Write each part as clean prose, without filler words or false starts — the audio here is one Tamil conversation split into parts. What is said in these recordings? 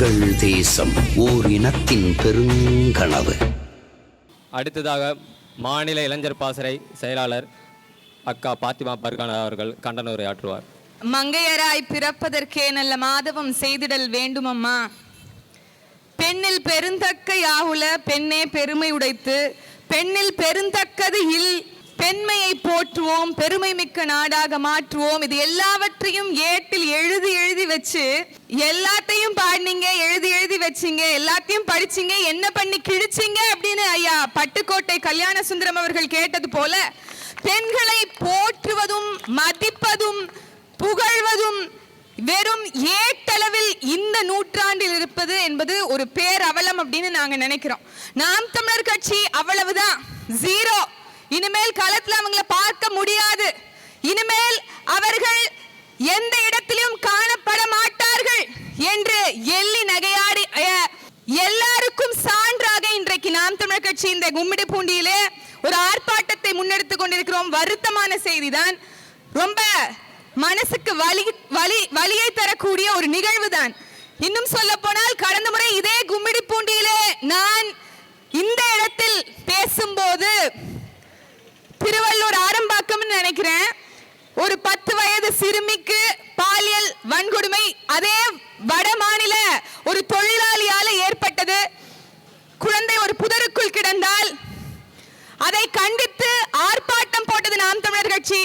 எங்கள் தேசம் ஓர் இனத்தின் பெருங்கனவு. அடுத்ததாக மாநில இளைஞர் பாசறை செயலாளர் அக்கா பாத்திமா பர்கானா அவர்கள் கண்டன உரை ஆற்றுவார். மங்கையராய் பிறப்பதற்கே நல்ல மாதவம் செய்திடல் வேண்டுமம்மா. பெண்ணில் பெருந்தக்க யாகுல பெண்ணே பெருமை உடைத்து, பெண்ணில் பெருந்தக்கது இல் பெண்மையை போற்றுவோம், பெருமை மிக்க நாடாக மாற்றுவோம். இது எல்லாவற்றையும் ஏட்டில் எழுதி எழுதி வச்சு எல்லாத்தையும் பாடினீங்க, எழுதி வச்சீங்க, எல்லாத்தையும் படிச்சீங்க, என்ன பண்ணி கிழிச்சிங்க அப்படின்னு ஐயா பட்டுக்கோட்டை கல்யாண சுந்தரம் அவர்கள் கேட்டது போல பெண்களை போற்றுவதும் மதிப்பதும் புகழ்வதும் வெறும் ஏட்டளவில் இந்த நூற்றாண்டில் இருப்பது என்பது ஒரு பேரவலம் அப்படின்னு நாங்க நினைக்கிறோம். நாம் தமிழர் கட்சி அவ்வளவுதான், ஜீரோ. இனிமேல் களத்துல அவங்களை பார்க்க முடியாது. இனிமேல் அவர்கள் எந்த இடத்திலும் காணப்பட மாட்டார்கள் என்று எள்ளி நகையாடி எல்லாருக்கும் சான்றாக இன்றைக்கு நாம் தமிழர் கட்சி இந்த கும்மிடிப்பூண்டியிலே ஒரு ஆர்ப்பாட்டத்தை முன்னெடுத்துக் கொண்டிருக்கிறோம். வருத்தமான செய்திதான், ரொம்ப மனசுக்கு வலியை தரக்கூடிய ஒரு நிகழ்வு தான். இன்னும் சொல்ல போனால் கடந்த முறை இதே கும்மிடிப்பூண்டியிலே நான் இந்த இடத்தில் பேசும்போது, திருவள்ளூர் ஆரம்பாக்கம் நினைக்கிறேன், ஒரு 10 வயது சிறுமிக்கு பாலியல் வன்கொடுமை அதே வட மாநில ஒரு தொழிலாளியால ஏற்பட்டது. குழந்தை ஒரு புதருக்குள் கிடந்தால் அதை கண்டித்து ஆர்ப்பாட்டம் போட்டது நாம் தமிழர் கட்சி.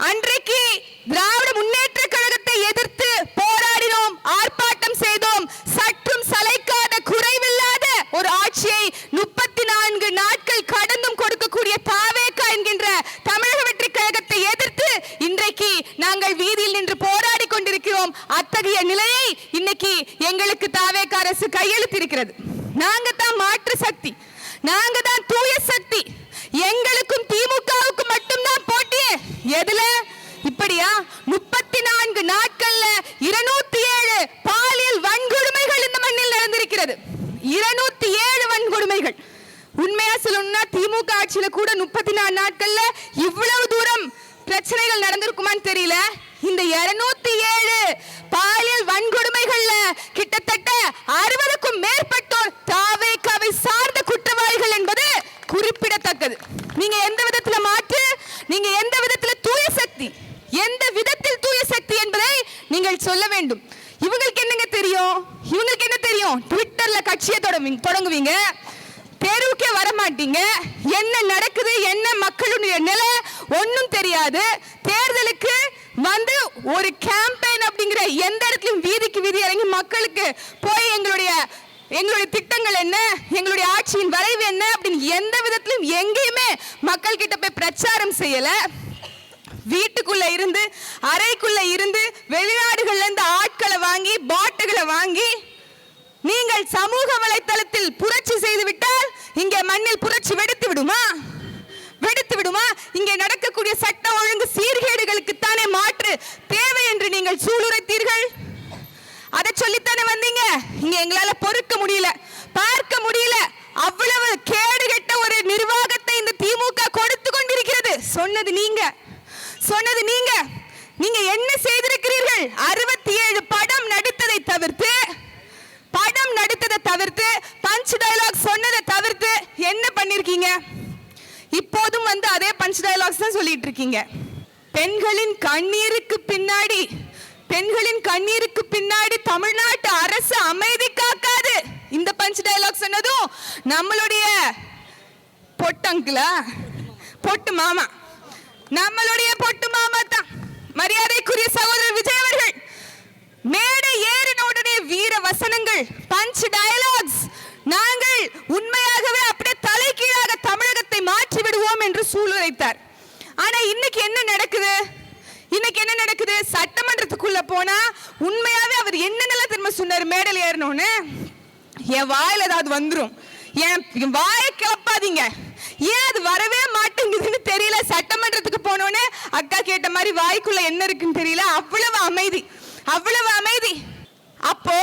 அன்றைக்கு திராவிட முன்னேற்ற கழகத்தை எதிர்த்து போராடினோம், ஆர்ப்பாட்டம் செய்தோம். சற்றும் சளைக்காத குறைவில்லாத ஒரு ஆட்சியை 34 நாட்கள் கடந்தும் கொடுக்கக்கூடிய தாவேகா என்கின்ற தமிழக வெற்றி கழகத்தை எதிர்த்து இன்றைக்கு நாங்கள் வீதியில் நின்று போராடி கொண்டிருக்கிறோம். அத்தகைய நிலையை இன்னைக்கு எங்களுக்கு தாவேகா அரசு கையெழுத்திருக்கிறது. நாங்க தான் மாற்று சக்தி, நாங்க தான் தூய சக்தி. எங்களுக்கும் திமுகவுக்கும் மட்டும்தான் போட்டியே. எதுல? இப்படியா? 34 நாட்கள்ல 207 பாலியல் வன்கொடுமைகள் இந்த மண்ணில் நடந்திருக்கிறது. 207 வன்கொடுமைகள். உண்மையா சொல்லணும்னா திமுக ஆட்சியில கூட 34 நாட்கள்ல இவ்வளவு தூரம் பிரச்சனைகள் நடந்திருக்குமான்னு தெரியல. இந்த 207 பாலியல் வன்கொடுமைகள்ல கிட்டத்தட்ட 60க்கும் மேற்பட்டோர் தாவேகாவை சார்ந்த குற்றவாளிகள் என்பது குறிப்பிடத்தக்கது. நீங்க எந்த விதத்துல மாற்று, நீங்க எந்த விதத்துல தூய சக்தி, எந்த விதத்தில் தூய சக்தி என்பதை நீங்கள் சொல்ல வேண்டும். இவங்களுக்கு என்னங்க தெரியும்? இவங்களுக்கு என்ன தெரியும்? ட்விட்டர்ல கட்சியை தொடங்குவீங்க, தெருவுக்கே வர மாட்டீங்க, என்ன நடக்குது, என்ன மக்களுடைய நிலை ஒன்னும் தெரியாது. தேர்தலுக்கு வந்து ஒரு கேம்பெயின் அப்படிங்கிற எந்த இடத்துலயும் வீதிக்கு வீதி இறங்கி மக்களுக்கு போய் எங்களுடைய திட்டங்கள் என்ன, எங்களுடைய ஆட்சியின் வரைவு என்ன அப்படின்னு எந்த விதத்திலும் எங்கேயுமே மக்கள் கிட்ட போய் பிரச்சாரம் செய்யல. வீட்டுக்குள்ள இருந்து, அறைக்குள்ள இருந்து, வெளிநாடுகள்ல இருந்து ஆட்களை வாங்கி, பாட்டுகளை வாங்கி நீங்கள் சமூக வலைத்தளத்தில் புரட்சி செய்து விட்டால் இங்கே மண்ணில் புரட்சி வெடித்து விடுமா? இங்கே நடக்கக்கூடிய சட்ட ஒழுங்கு சீர்கேடுகளுக்கு தானே மாற்று தேவை என்று நீங்கள் சூளுரைத்தீர்கள். அதை சொல்லித்தானே வந்தீங்க. இங்க எங்களால பொறுக்க முடியல, பார்க்க முடியல. அவ்வளவு கேடுகெட்ட ஒரு நிர்வாகத்தை இந்த திமுக கொடுத்து கொண்டிருக்கிறது. சொன்னது நீங்க. நீங்க என்ன செய்திருக்கிறீர்கள்? 67 படம் நடித்ததை தவிர்த்து பஞ்ச் டயலாக் சொன்னதை தவிர்த்து என்ன பண்ணிருக்கீங்க? இப்போதும் வந்து அதே பஞ்ச் டயலாக்ஸ் தான் சொல்லிட்டு இருக்கீங்க. பெண்களின் கண்ணீருக்கு பின்னாடி தமிழ்நாட்டு அரசு அமைதி காக்காது. இந்த பஞ்ச் டயலாக் சொன்னதும் நம்மளுடைய பொட்டு மாமா தான், மரியாதைக்குரிய சகோதரர் விஜய் அவர்கள். மேடை ஏறின உடனே வீர வசனங்கள், பஞ்ச் டயலாக்ஸ், நாங்கள் உண்மையாகவே அப்படியே தலைகீழாக தமிழகத்தை மாற்றி விடுவோம் என்று சூளுரைத்தார். ஆனா இன்னைக்கு என்ன நடக்குது? சட்டமன்றத்துக்குள்ள போனா உண்மையாவே அவர் என்னென்னலாம் திரும்ப சொன்னார் மேடையில் ஏறணும்னு? என் வாயில ஏதாவது வந்துரும், என் வாயை கிளப்பாதீங்க, ஏன் அது வரவே மாட்டேங்குதுன்னு தெரியல. சட்டமன்றத்துக்கு போனோன்னு அக்கா கேட்ட மாதிரி வாய்க்குள்ள என்ன இருக்குன்னு தெரியல. அவ்வளவு அமைதி. அப்போ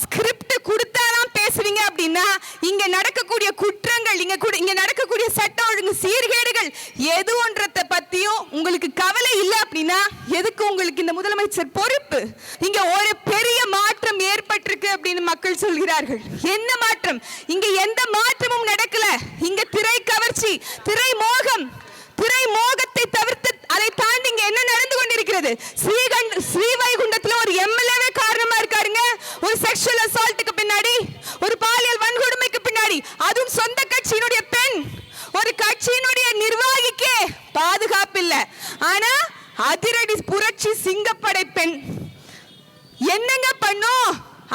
ஸ்கிரிப்ட் கொடுத்தாதான் பேசுவீங்க அப்படின்னா இங்க நடக்கக்கூடிய குற்றங்கள், இங்க நடக்கக்கூடிய சட்ட ஒழுங்கு சீர்கேடுகள் எது ஒன்றத்தை பத்தியும் உங்களுக்கு கவலை இல்லை அப்படின்னா எதுக்கு உங்களுக்கு இந்த முதலமைச்சர் பொறுப்பு? இங்க ஒரு பெரிய மாற்றம் ஏற்பட்டிருக்கு அப்படின்னு மக்கள் சொல்கிறார்கள். என்ன மாற்றம்? இங்க எந்த மாற்றமும் நடக்கல. இங்க திரை கவர்ச்சி, திரை மோகம், திரை மோகத்தை தவிர்த்து அதை தாண்டி இங்க என்ன நடந்து கொண்டிருக்கிறது? ஸ்ரீவைகுண்டத்துல ஒரு எம்எல்ஏவே காரணமா இருக்காருங்க. ஒரு செக்ஷுவல் அசால்ட்டுக்கு பின்னாடி, ஒரு பாலியல் வன்கொடுமைக்கு பின்னாடி, அதுவும் சொந்த கட்சியினுடைய பெண். ஒரு கட்சியினுடைய நிர்வாகிக்கே பாதுகாப்பு இல்ல. ஆனா அதிரடி புரட்சி சிங்கப்படை பெண் என்னங்க பண்ணும்?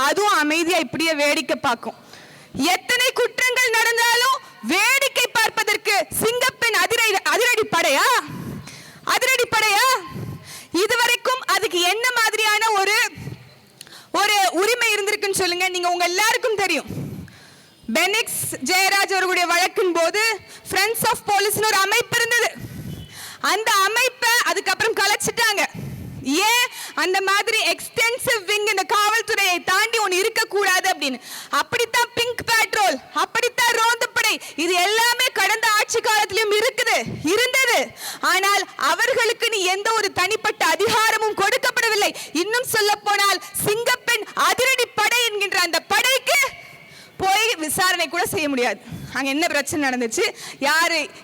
அதுவும் அமைதியா இப்படியே வேடிக்கை பார்க்கும். எத்தனை குற்றங்கள் நடந்தாலும் வேடிக்கை பார்ப்பதற்கு சிங்கப்பெண் அதிரடி படையா? அதிரடி படையா? இதுவரைக்கும் அதுக்கு என்ன மாதிரியான ஒரு உரிமை இருந்திருக்குன்னு சொல்லுங்க. நீங்க உங்க எல்லாருக்கும் தெரியும், பெனிக்ஸ் ஜெயராஜ் அவர்களுடைய வழக்கின் போது ஃப்ரெண்ட்ஸ் ஆஃப் போலீஸ்னு ஒரு அமைப்பு இருந்தது. அந்த அமைப்பை அதுக்கப்புறம் கலைச்சிட்டாங்க. ஏன்? அந்த மாதிரி எக்ஸ்டென்சிவ் விங் இந்த காவல்துறையை தாண்டி ஒன்று இருக்கக்கூடாது அப்படின்னு. அப்படித்தான் பிங்க் பேட்ரோல், அப்படித்தான் ரோந்துப்படை, இது எல்லாமே கடந்த ஆட்சி காலத்திலும் இருந்தது. ஆனால் அவர்களுக்கு எந்த ஒரு தனிப்பட்ட அதிகாரமும் கொடுக்கப்படவில்லை. இன்னும் சொல்ல போனால் சிங்கப்பெண் அதிரடி படை என்கின்ற அந்த படைக்கு போய் விசாரணை கூட செய்ய முடியாது. அங்க என்ன பிரச்சனை நடந்துச்சு,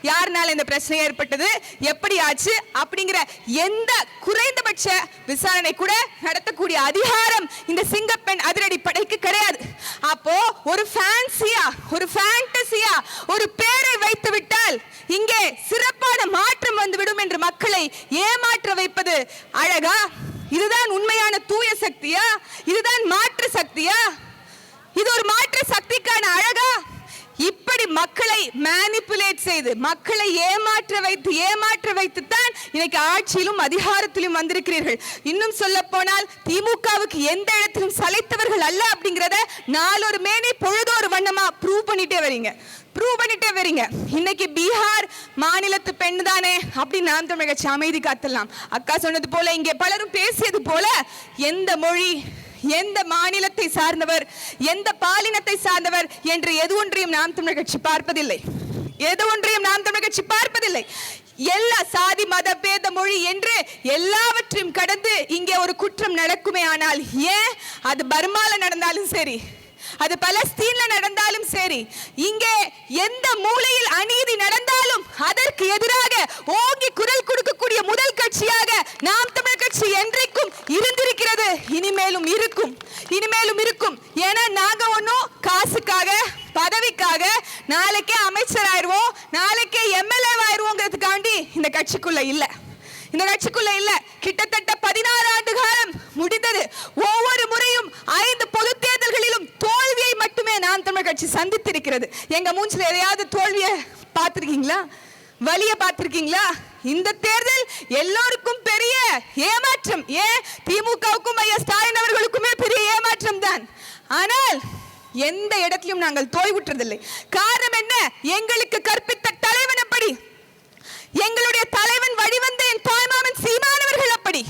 யாருனால இந்த பிரச்சனை ஏற்பட்டது, எப்படி ஆச்சு அப்படிங்கிற எந்த குறைந்தபட்ச விசாரணை கூட நடத்தக்கூடிய அதிகாரம் இந்த சிங்கப்பெண் அதிரடி படைக்கு கிடையாது. அப்போ ஒரு ஃபேண்டசியா ஒரு பேரை வைத்து விட்டால் இங்கே சிறப்பான மாற்றம் வந்துவிடும் என்று மக்களை ஏமாற்ற வைப்பது அழகா? இதுதான் உண்மையான தூய சக்தியா? இதுதான் மாற்று சக்தியா? இது ஒரு மாற்று சக்திக்கான அழகா? இப்படி மக்களை மேனிபுலேட் செய்து, மக்களை ஏமாற்ற வைத்து தான் இன்னைக்கு ஆட்சியிலும் அதிகாரத்திலும் வந்திருக்கிறீர்கள். இன்னும் சொல்ல போனால் திமுகவுக்கு எந்த இடத்திலும் சளைத்தவர்கள் அல்ல அப்படிங்கறத நாளொரு மேனி பொழுதொரு வண்ணமா ப்ரூவ் பண்ணிட்டே வரீங்க. இன்னைக்கு பீகார் மாநிலத்து பெண் தானே அப்படின்னு நாம் தமிழ் கட்சி அமைதி காத்தலாம். அக்கா சொன்னது போல, இங்கே பலரும் பேசியது போல, எந்த மொழி, எந்த மாநிலத்தை சார்ந்தவர், எந்த பாலினத்தை சார்ந்தவர் என்று எது ஒன்றையும் நாம் தமிழர் கட்சி பார்ப்பதில்லை. எல்லா சாதி மத பேத மொழி என்று எல்லாவற்றையும் கடந்து இங்கே ஒரு குற்றம் நடக்குமே ஆனால், ஏன் அது பர்மால நடந்தாலும் சரி, அது பலஸ்தீன்ல நடந்தாலும் சரி, இங்கே எந்த மூலையில் அநீதி நடந்தாலும் அதற்கு எதிராக ஓங்கி குரல் கொடுக்கக்கூடிய முதல் கட்சியாக நாம் தமிழ் கட்சி என்றைக்கும் இருந்திருக்கிறது. இனிமேலும் இருக்கும். ஏன்னா நாங்க ஒன்னும் காசுக்காக, பதவிக்காக நாளைக்கே அமைச்சர் ஆயிருவோம், நாளைக்கே எம்எல்ஏ ஆயிருவோங்கிறதுக்காண்டி இந்த கட்சிக்குள்ள இல்ல. கிட்டத்தட்ட 16 ஆண்டு காலம் முடிந்தது. ஒவ்வொரு முறையும் 5 பொது தேர்தல்களிலும் தோல்வியை மட்டுமே நாம் தமிழ் கட்சி சந்தித்திருக்கிறது. எங்க மூஞ்சில எதையாவது தோல்வியை பார்த்திருக்கீங்களா? வலிய பார்த்திருக்கீங்களா? இந்த தேர்தல் எல்லோருக்கும் பெரிய ஏமாற்றம். ஏன்? திமுகவுக்கும் ஐயா ஸ்டாலின் அவர்களுக்குமே பெரிய ஏமாற்றம் தான். ஆனால் எந்த இடத்திலும் நாங்கள் தோய்வுற்றதில்லை. காரணம் என்ன? எங்களுக்கு கற்பித்த தலைவன் அப்படி, எங்களுடைய தலைவன் வழிவந்த என் தாய்மாமன் சீமானவர்கள் அப்படி.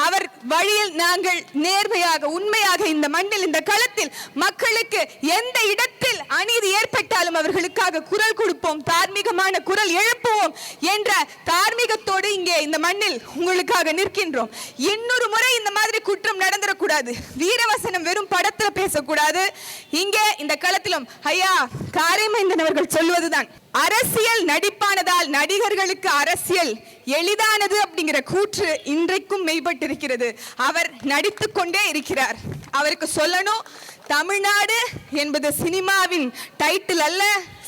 அவர் வழியில் நாங்கள் நேர்மையாக, உண்மையாக இந்த மண்ணில், இந்த களத்தில் மக்களுக்கு எந்த இடத்தில் அநீதி ஏற்பட்டாலும் அவர்களுக்காக குரல் கொடுப்போம், தார்மீகமான குரல் எழுப்புவோம் என்ற தார்மீகத்தோடு இங்கே இந்த மண்ணில் உங்களுக்காக நிற்கின்றோம். இன்னொரு முறை இந்த மாதிரி குற்றம் நடந்துடக்கூடாது. வீரவசனம் வெறும் படத்துல பேசக்கூடாது. இங்கே இந்த களத்திலும் ஐயா காரைமைந்தன் அவர்கள் சொல்வதுதான், அரசியல் நடிப்பானதால் நடிகர்களுக்கு அரசியல் எளிதானது அப்படிங்கிற கூற்று இன்றைக்கும் மெய்பட்டிருக்கிறது. அவர் நடித்துக் கொண்டே இருக்கிறார். அவருக்கு சொல்லணும், தமிழ்நாடு என்பது சினிமாவின் டைட்டில் அல்ல,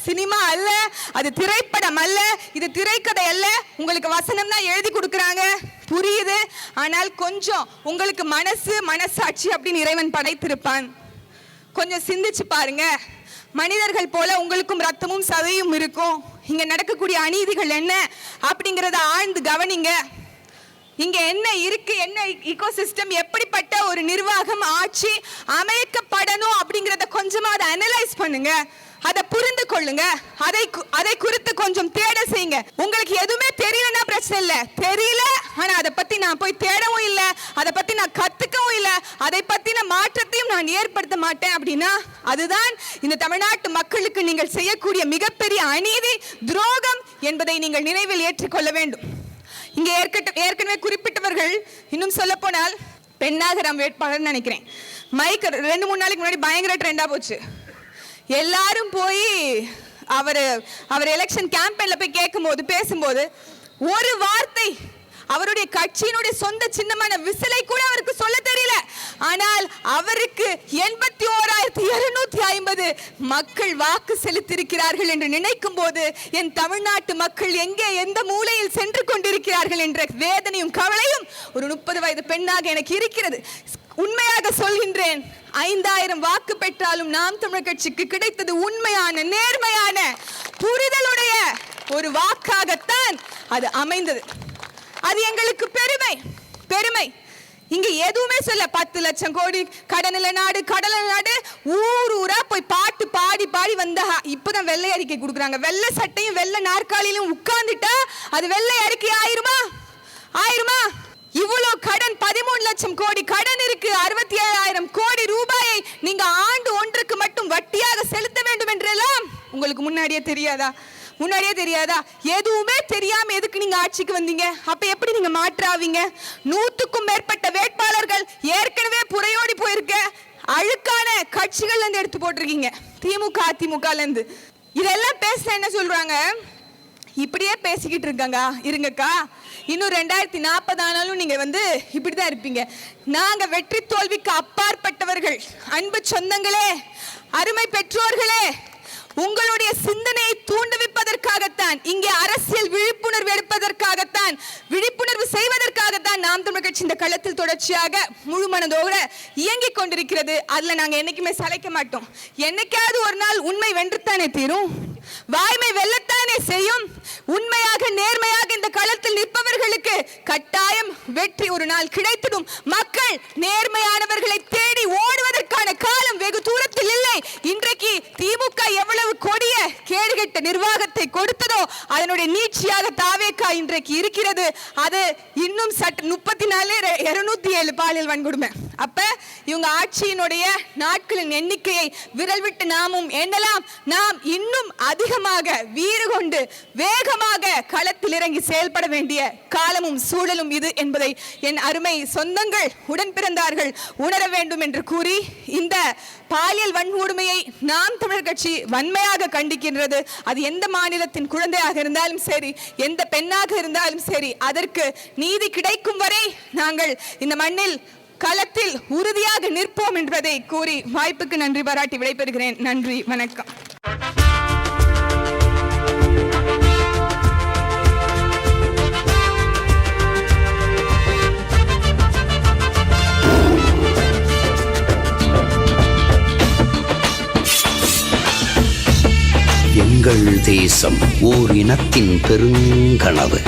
சினிமா அல்ல, அது திரைப்படம் அல்ல, இது திரைக்கதை அல்ல. உங்களுக்கு வசனம் தான் எழுதி கொடுக்கறாங்க, புரியுது. ஆனால் கொஞ்சம் உங்களுக்கு மனசாட்சி அப்படின்னு இறைவன் படைத்திருப்பான். கொஞ்சம் சிந்திச்சு பாருங்க. மனிதர்கள் போல உங்களுக்கும் ரத்தமும் சதையும் இருக்கும். இங்க நடக்கக்கூடிய அநீதிகள் என்ன அப்படிங்கறத ஆழ்ந்து கவனிங்க. இங்க என்ன இருக்கு, என்ன ஈகோசிஸ்டம், எப்படிப்பட்ட ஒரு நிர்வாகம், ஆட்சி அமைக்கப்படணும் அப்படிங்கறத கொஞ்சமா அதை அனலைஸ் பண்ணுங்க, அதை புரிந்து கொள்ளுங்க, அதை குறித்து கொஞ்சம் தேட செய்யுங்க. உங்களுக்கு எதுவுமே தெரியலன்னா பிரச்சனை இல்லை, தெரியல ஆனா அதை பத்தி நான் போய் தேடவும் இல்லை, அதை பத்தி நான் கத்துக்கவும் இல்லை, அதை பத்தின மாற்றத்தையும் நான் ஏற்படுத்த மாட்டேன் அப்படின்னா அதுதான் இந்த தமிழ்நாட்டு மக்களுக்கு நீங்கள் செய்யக்கூடிய மிகப்பெரிய அநீதி, துரோகம் என்பதை நீங்கள் நினைவில் ஏற்றுக்கொள்ள வேண்டும். இங்கே ஏற்கனவே குறிப்பிட்டவர்கள், இன்னும் சொல்ல போனால் பெண்ணாகரம் வேட்பாளர் நினைக்கிறேன், மைக் 2-3 நாளைக்கு முன்னாடி பயங்கர ட்ரெண்டா போச்சு. எல்லாரும் போய் அவர் எலெக்ஷன் கேம்பெயின்ல போய் கேட்கும்போது பேசும்போது ஒரு வார்த்தை அவருடைய கட்சியினுடைய சொந்த சின்னமான விசிலை கூட அவருக்கு சொல்ல தெரியல. ஆனால் அவருக்கு 81,250 மக்கள் வாக்கு செலுத்தியிருக்கிறார்கள் என்று நினைக்கும் போது என் தமிழ்நாட்டு மக்கள் எங்கே எந்த மூலையில் சென்று கொண்டிருக்கிறார்கள் என்ற வேதனையும் கவலையும் ஒரு 30 வயது பெண்ணாக எனக்கு இருக்கிறது. உண்மையாக சொல்கின்றேன், 5,000 வாக்கு பெற்றாலும் நாம் தமிழர் கட்சிக்கு கிடைத்தது உண்மையான நேர்மையான புரிதலுடைய ஒரு வாக்காகத்தான் அது அமைந்தது. அது எங்களுக்கு பெருமை. இங்க எதுவுமே சொல்ல 10 லட்சம் கோடி கடனில நாடு ஊரா போய் பாட்டு பாடி வந்தா இப்பதான் வெள்ளை அறிக்கை கொடுக்குறாங்க. வெள்ளை சட்டையும் வெள்ளை நாற்காலியிலும் உட்கார்ந்துட்டா அது வெள்ளை அறிக்கை ஆயிருமா? இவ்வளவு கடன் 13 லட்சம் கோடி கடன் இருக்கு. 67,000 கோடி ரூபாயை நீங்க ஆண்டு ஒன்றுக்கு மட்டும் வட்டியாக செலுத்த வேண்டும் என்றெல்லாம் உங்களுக்கு முன்னாடியே தெரியாதா? எதுவுமே தெரியாம எதுக்கு நீங்க ஆட்சிக்கு வந்தீங்க? அப்ப எப்படி நீங்க மாற்றாவீங்க? 100க்கும் மேற்பட்ட வேட்பாளர்கள் ஏற்கனவே புறையோடி போயிருக்க அழுக்கான கட்சிகள்ல இருந்து எடுத்து போட்டிருக்கீங்க. திமுக அதிமுகல இருந்து இதெல்லாம் பேச என்ன சொல்றாங்க? இப்படியே பேசிக்கிட்டு இருங்கக்கா, இன்னும் 2040 ஆனாலும் நீங்க இப்படிதான் இருப்பீங்க. நாங்க வெற்றி தோல்விக்கு அப்பாற்பட்டவர்கள். அன்பு சொந்தங்களே, அருமை பெற்றோர்களே, உங்களுடைய சிந்தனையை தூண்டுவிப்பதற்காகத்தான், இங்கே அரசியல் விழிப்புணர்வு எடுப்பதற்காகத்தான், விழிப்புணர்வு செய்வதற்காகத்தான் நாம் தமிழர் கட்சி இந்த களத்தில் தொடர்ச்சியாக முழு மனதோட இயங்கிக் கொண்டிருக்கிறது. அதுல நாங்க என்னைக்குமே சளைக்க மாட்டோம். என்னைக்காவது ஒரு நாள் உண்மை வென்றுத்தானே தீரும், வாய்மை வெல்லத்தானே செய்யும். உண்மையாக நேர்மையாக இந்த களத்தில் நிற்பவர்களுக்கு கட்டாயம் வெற்றி ஒரு நாள் கிடைத்திடும். மக்கள் நேர்மையானவர்களை தேடி ஓடுவதற்கான காலம் வெகு தூரத்தில் இல்லை. இன்றைக்கு திமுக எவ்வளவு கொடிய கேடுகெட்ட நிர்வாகத்தை கொடுத்ததோ அதனுடைய நீட்சியாக தாவேகா இன்றைக்கு இருக்கிறது. அது இன்னும் 34 207 பாலியல் வன்கொடுமை. அப்ப இவங்க ஆட்சியினுடைய நாட்களின் எண்ணிக்கையை விரல் விட்டு நாமும் எண்ணலாம். நாம் இன்னும் அதிகமாக வீறு கொண்டு வேகமாக களத்தில் இறங்கி செயல்பட வேண்டிய காலமும் சூழலும் இது என்பதை என் அருமை சொந்தங்கள் உடன் பிறந்தார்கள் உணர வேண்டும் என்று கூறி, இந்த பாலியல் வன்கொடுமையை நாம் தமிழர் கட்சி வன்மையாக கண்டிக்கின்றது. அது எந்த மாநிலத்தின் குழந்தையாக இருந்தாலும் சரி, எந்த பெண்ணாக இருந்தாலும் சரி, அதற்கு நீதி கிடைக்கும் வரை நாங்கள் இந்த மண்ணில் களத்தில் உறுதியாக நிற்போம் என்பதை கூறி வாய்ப்புக்கு நன்றி பாராட்டி விடைபெறுகிறேன். நன்றி, வணக்கம். எங்கள் தேசம் ஓர் இனத்தின் பெருங்கனவு.